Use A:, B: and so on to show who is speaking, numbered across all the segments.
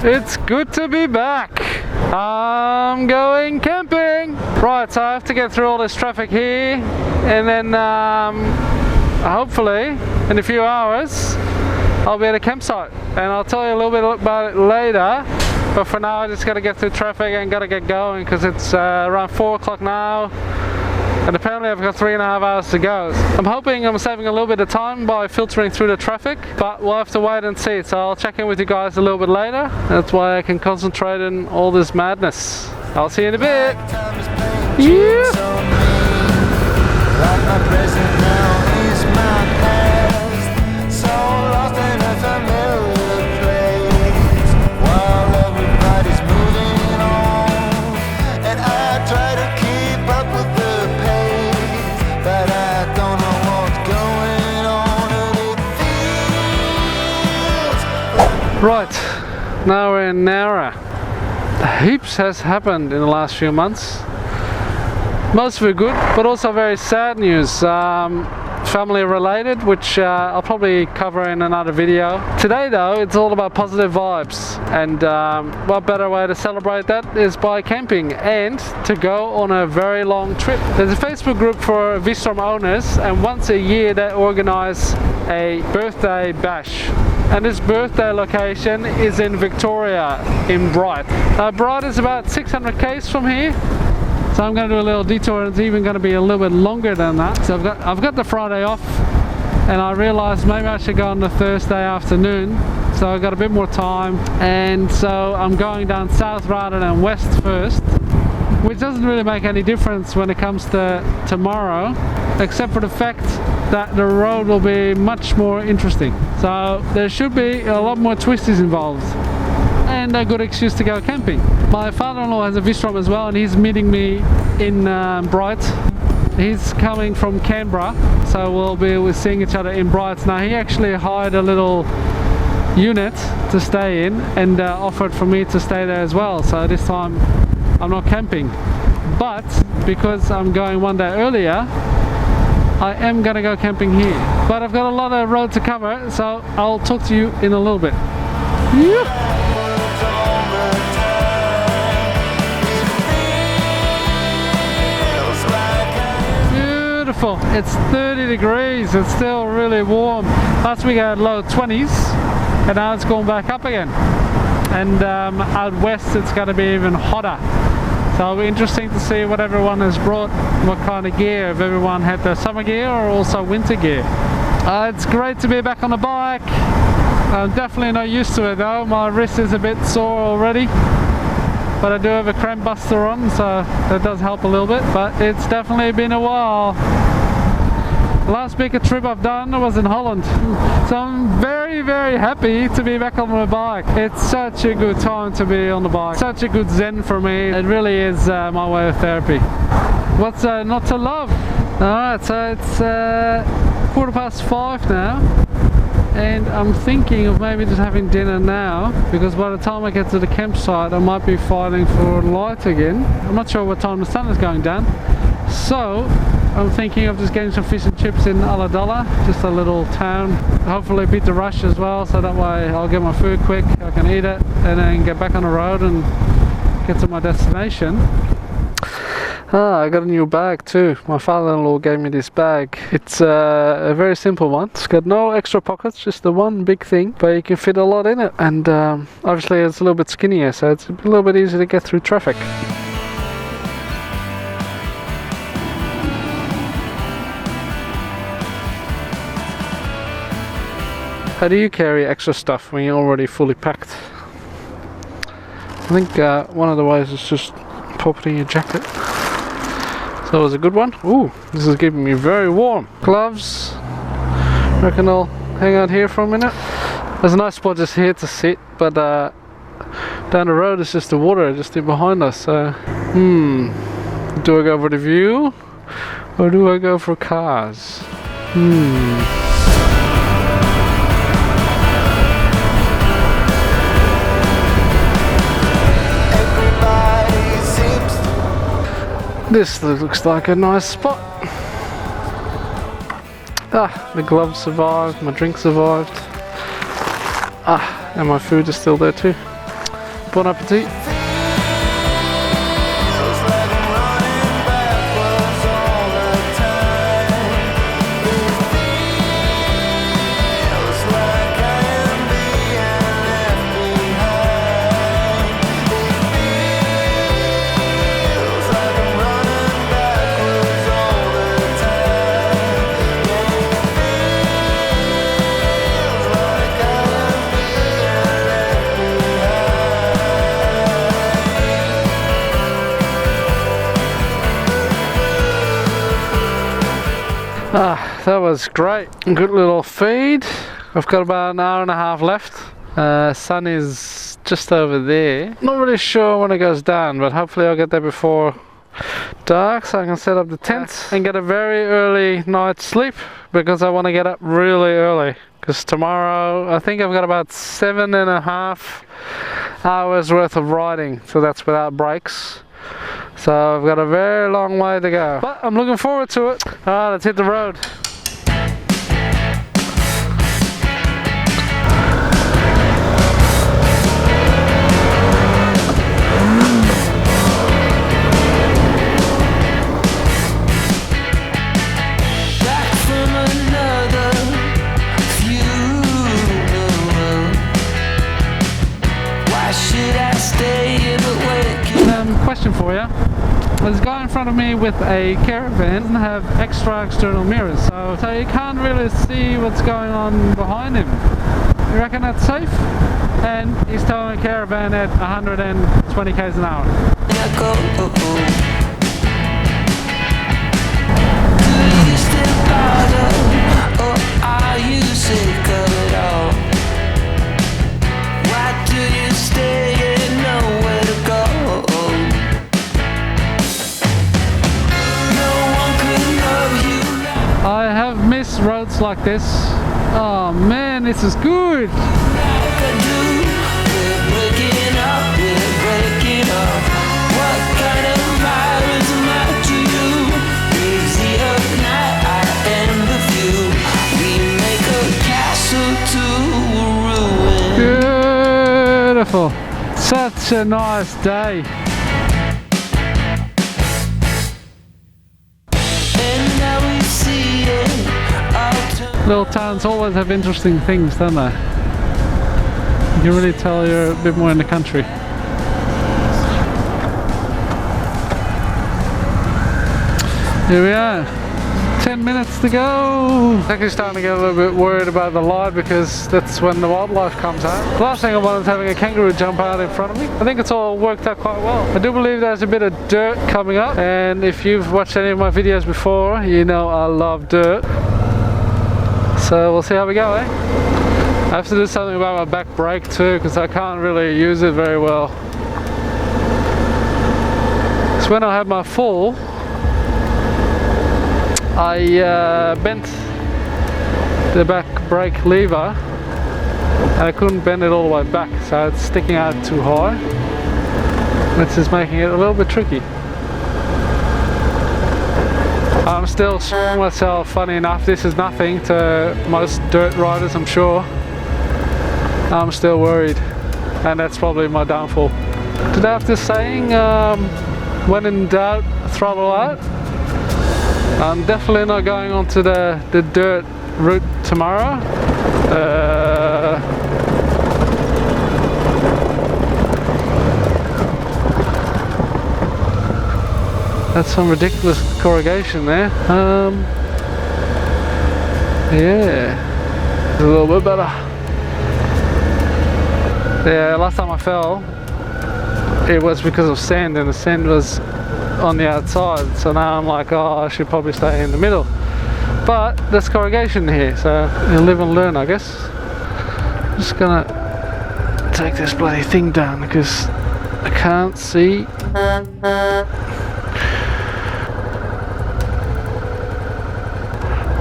A: It's good to be back. I'm going camping. Right, so I have to get through all this traffic here, and then hopefully in a few hours I'll be at a campsite, and I'll tell you a little bit about it later. But for now I just gotta get through traffic and gotta get going because it's around 4 o'clock now. And apparently I've got 3.5 hours to go. I'm hoping I'm saving a little bit of time by filtering through the traffic, but we'll have to wait and see. So I'll check in with you guys a little bit later. That's why I can concentrate on all this madness. I'll see you in a bit. Yeah. Right, now we're in Nara. Heaps has happened in the last few months. Most of it good, but also very sad news. Family related, which I'll probably cover in another video. Today though, it's all about positive vibes, and what better way to celebrate that is by camping and to go on a very long trip. There's a Facebook group for v-strom owners, and once a year they organize a birthday bash. And this birthday location is in Victoria, in Brou. Brou is about 600 km from here, so I'm going to do a little detour. It's even going to be a little bit longer than that. So I've got the Friday off, and I realised maybe I should go on the Thursday afternoon. So I've got a bit more time, and so I'm going down south rather than west first, which doesn't really make any difference when it comes to tomorrow, except for the fact that the road will be much more interesting. So there should be a lot more twisties involved and a good excuse to go camping. My father-in-law has a v-strom as well, and he's meeting me in Brou. He's coming from Canberra, so we'll be seeing each other in Brou. Now he actually hired a little unit to stay in and offered for me to stay there as well. So this time I'm not camping, but because I'm going one day earlier, I am gonna go camping here. But I've got a lot of road to cover, so I'll talk to you in a little bit. Yeah. Beautiful. It's 30 degrees. It's still really warm. Last week I had low 20s, and now it's going back up again. And out west it's gonna be even hotter. So it'll be interesting to see what everyone has brought, what kind of gear, if everyone had their summer gear or also winter gear. It's great to be back on the bike. I'm definitely not used to it though. My wrist is a bit sore already, but I do have a cramp buster on, so that does help a little bit. But it's definitely been a while. Last big trip I've done was in Holland, so I'm very, very happy to be back on my bike. It's such a good time to be on the bike, such a good zen for me. It really is my way of therapy. What's not to love? Alright, so it's 5:15 now, and I'm thinking of maybe just having dinner now, because by the time I get to the campsite I might be fighting for light again. I'm not sure what time the sun is going down, so I'm thinking of just getting some fish and chips in Ulladulla, just a little town. Hopefully beat the rush as well, so that way I'll get my food quick, I can eat it, and then get back on the road and get to my destination. I got a new bag too. My father-in-law gave me this bag. It's a very simple one. It's got no extra pockets, just the one big thing, but you can fit a lot in it. And obviously it's a little bit skinnier, so it's a little bit easier to get through traffic. How do you carry extra stuff when you're already fully packed? I think one of the ways is just pop it in your jacket. So that was a good one. Ooh, this is keeping me very warm. Gloves. Reckon I'll hang out here for a minute. There's a nice spot just here to sit, but down the road is just the water just in behind us. So, do I go for the view or do I go for cars? This looks like a nice spot. The gloves survived, my drink survived. And my food is still there too. Bon appetit. That was great. Good little feed. I've got about an hour and a half left. Sun is just over there. Not really sure when it goes down, but hopefully I'll get there before dark so I can set up the tent and get a very early night's sleep, because I want to get up really early, because tomorrow I think I've got about 7.5 hours worth of riding, so that's without breaks. So I've got a very long way to go, but I'm looking forward to it. Alright, let's hit the road. Question for you. There's a guy in front of me with a caravan and have extra external mirrors, so you can't really see what's going on behind him. You reckon that's safe? And he's towing a caravan at 120 k's an hour. Do you still bother, or are you sick of it all? Why do you stay and nowhere to go? I have missed roads like this. Oh man, this is good. Beautiful. Such a nice day. Little towns always have interesting things, don't they? You can really tell you're a bit more in the country. Here we are. 10 minutes to go. I'm actually starting to get a little bit worried about the light, because that's when the wildlife comes out. The last thing I want is having a kangaroo jump out in front of me. I think it's all worked out quite well. I do believe there's a bit of dirt coming up, and if you've watched any of my videos before, you know I love dirt. So we'll see how we go, eh? I have to do something about my back brake too, because I can't really use it very well. So when I had my fall, I bent the back brake lever and I couldn't bend it all the way back, so it's sticking out too high, which is making it a little bit tricky. I'm still screwing myself. Funny enough, this is nothing to most dirt riders, I'm sure. I'm still worried, and that's probably my downfall. Did I have this saying, when in doubt, throttle out? I'm definitely not going onto the dirt route tomorrow. That's some ridiculous corrugation there. Yeah, a little bit better. Yeah, last time I fell, it was because of sand, and the sand was on the outside. So now I'm like, oh, I should probably stay in the middle. But there's corrugation here, so you live and learn, I guess. I'm just gonna take this bloody thing down because I can't see.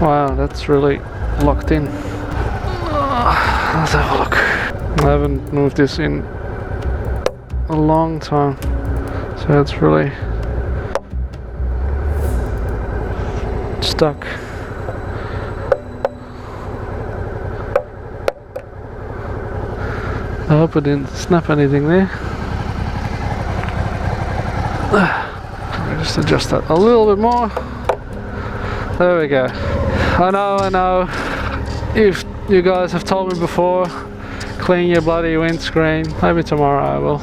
A: Wow, that's really locked in. Let's have a look. I haven't moved this in a long time, so it's really stuck. I hope I didn't snap anything there. Let me just adjust that a little bit more. There we go. I know. If you guys have told me before, clean your bloody windscreen. Maybe tomorrow I will.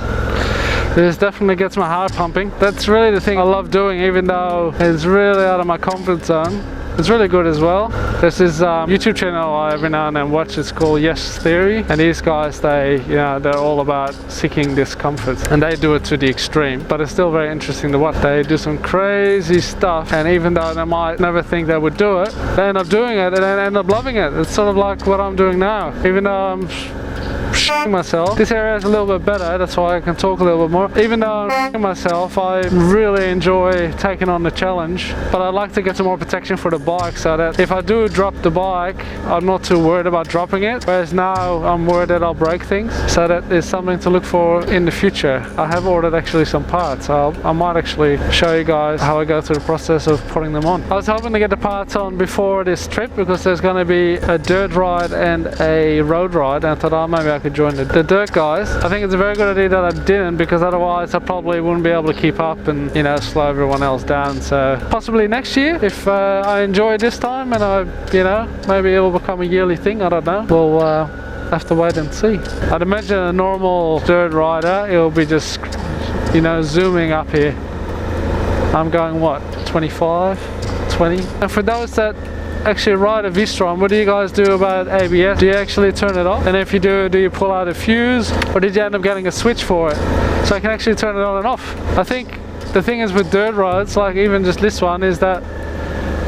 A: This definitely gets my heart pumping. That's really the thing I love doing, even though it's really out of my comfort zone. It's really good as well. There's this YouTube channel I every now and then watch. It's called Yes Theory, and these guys, they're all about seeking discomfort, and they do it to the extreme. But it's still very interesting to watch. They do some crazy stuff, and even though they might never think they would do it, they end up doing it and they end up loving it. It's sort of like what I'm doing now. Even though I'm shitting myself, this area is a little bit better, that's why I can talk a little bit more. Even though I'm shitting myself, I really enjoy taking on the challenge, but I'd like to get some more protection for the bike, so that if I do drop the bike, I'm not too worried about dropping it, whereas now I'm worried that I'll break things, so that is something to look for in the future. I have ordered actually some parts, so I might actually show you guys how I go through the process of putting them on. I was hoping to get the parts on before this trip, because there's going to be a dirt ride and a road ride, and I thought, oh, maybe I could join the dirt guys. I think it's a very good idea that I didn't, because otherwise I probably wouldn't be able to keep up and, you know, slow everyone else down. So possibly next year, if I enjoy it this time, and I, you know, maybe it'll become a yearly thing, I don't know. We'll have to wait and see. I'd imagine a normal dirt rider, it'll be just, you know, zooming up here. I'm going what, 25, 20? And for those that actually ride a v-strom, what do you guys do about ABS? Do you actually turn it off? And if you do you pull out a fuse, or did you end up getting a switch for it so I can actually turn it on and off? I think the thing is with dirt rides, like even just this one, is that,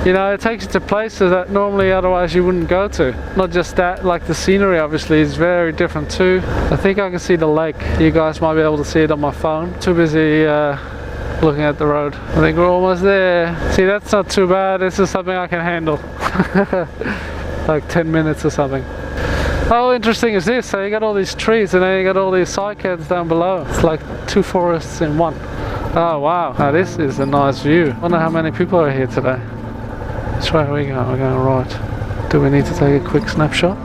A: you know, it takes you to places that normally otherwise you wouldn't go to. Not just that, like the scenery obviously is very different too. I think I can see the lake. You guys might be able to see it on my phone. Too busy looking at the road. I think we're almost there. See, that's not too bad. This is something I can handle. Like 10 minutes or something. How interesting is this? So you got all these trees, and then you got all these sidecats down below. It's like two forests in one. Oh wow, now this is a nice view. I wonder how many people are here today. Which way are we going? We're going right. Do we need to take a quick snapshot?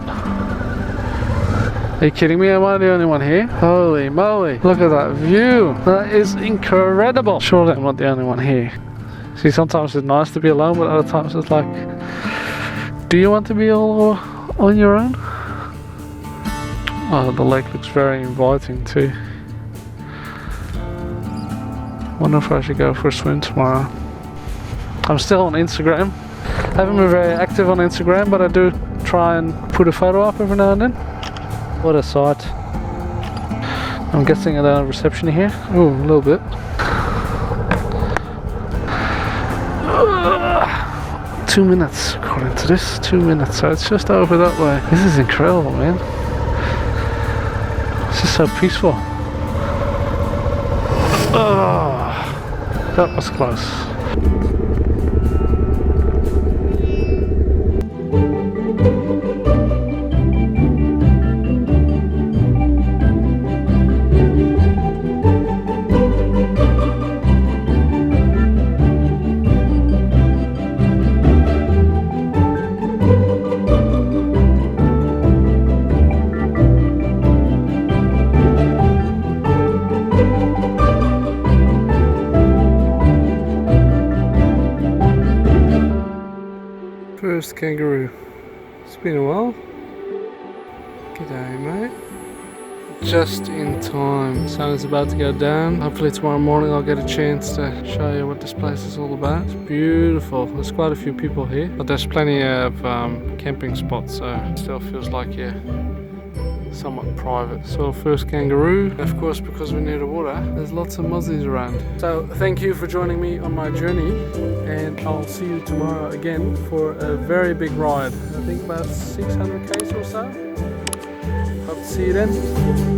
A: Are you kidding me? Am I the only one here? Holy moly, look at that view. That is incredible. Surely I'm not the only one here. See, sometimes it's nice to be alone, but other times it's like, do you want to be all on your own? Oh, the lake looks very inviting too. Wonder if I should go for a swim tomorrow. I'm still on Instagram. I haven't been very active on Instagram, but I do try and put a photo up every now and then. What a sight. I'm guessing I don't have reception here. Oh, a little bit. 2 minutes according to this. 2 minutes, so it's just over that way. This is incredible, man. It's just so peaceful. Oh, that was close. First kangaroo. It's been a while. G'day, mate. Just in time. Sun is about to go down. Hopefully tomorrow morning I'll get a chance to show you what this place is all about. It's beautiful. There's quite a few people here, but there's plenty of camping spots, so it still feels like you're somewhat private. So first kangaroo. Of course, because we're near the water, there's lots of mozzies around. So thank you for joining me on my journey, and I'll see you tomorrow again for a very big ride. I think about 600 km or so. Hope to see you then.